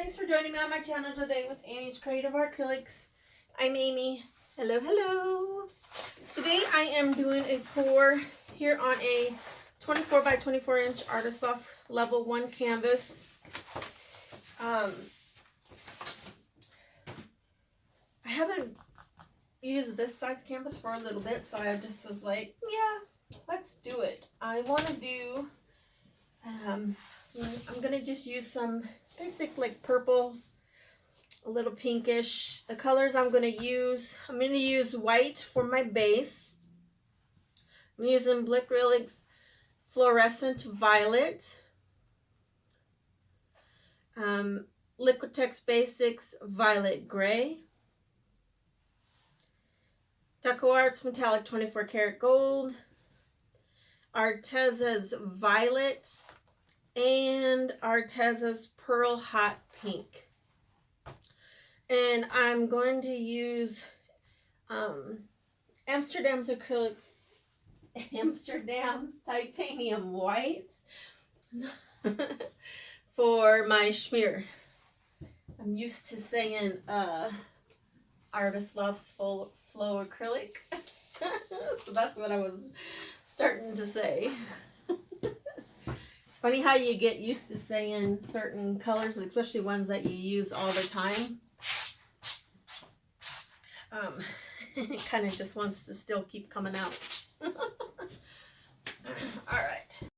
thanks for joining me on my channel today with Amy's Creative Acrylics. I'm Amy. Hello, hello. Today I am doing a pour here on a 24 by 24 inch Artist Loft level 1 canvas. I haven't used this size canvas for a little bit, so I just was like, yeah, let's do it. I want to do I'm gonna just use some basic like purples, a little pinkish. The colors I'm gonna use white for my base. I'm using Blinkrylic's Florescent Violet, Liquitex Basics Violet Gray, Decoart's Metallic 24 Karat Gold, Arteza's Violet, and Arteza's Pearl Hot Pink. And I'm going to use Amsterdam's Titanium White for my Shmear. I'm used to saying Artist Loft's Flow Acrylic. So that's what I was starting to say. It's funny how you get used to saying certain colors, especially ones that you use all the time. It kind of just wants to still keep coming out. All right.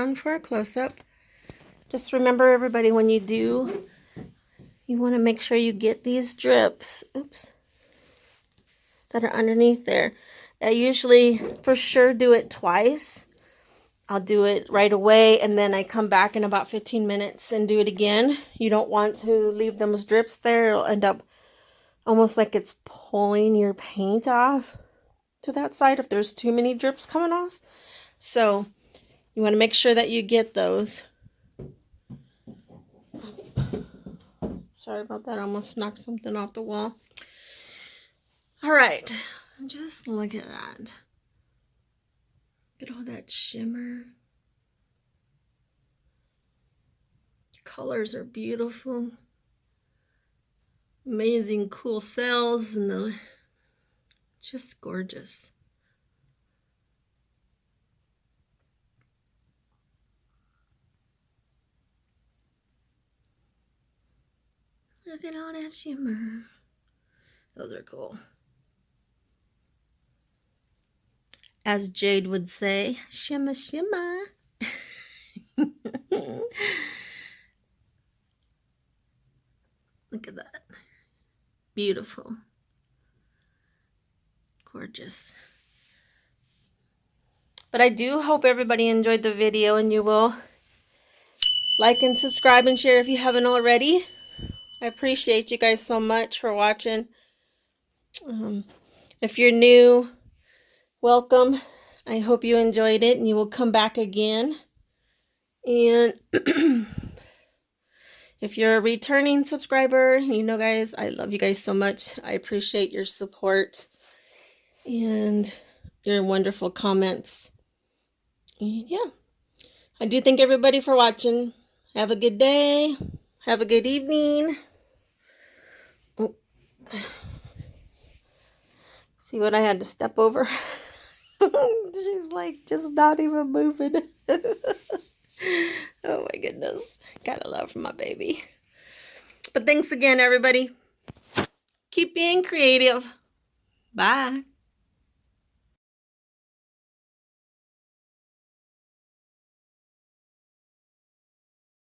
around for a close-up. Just remember, everybody, when you do, you want to make sure you get these drips, oops, that are underneath there. I usually for sure do it twice. I'll do it right away, and then I come back in about 15 minutes and do it again. You don't want to leave those drips there. It'll end up almost like it's pulling your paint off to that side if there's too many drips coming off. So you want to make sure that you get those. Sorry about that. I almost knocked something off the wall. All right. Just look at that. Look at all that shimmer. Colors are beautiful. Amazing cool cells and the just gorgeous. Look at all that shimmer. Those are cool. As Jade would say, shimmer, shimmer. Look at that. Beautiful. Gorgeous. But I do hope everybody enjoyed the video, and you will like and subscribe and share if you haven't already. I appreciate you guys so much for watching. If you're new, welcome. I hope you enjoyed it and you will come back again. And if you're a returning subscriber, you know, guys, I love you guys so much. I appreciate your support and your wonderful comments. And yeah, I do thank everybody for watching. Have a good day. Have a good evening. Oh. See what I had to step over? She's like just not even moving. Oh my goodness. Gotta love my baby. But thanks again, everybody. Keep being creative. Bye.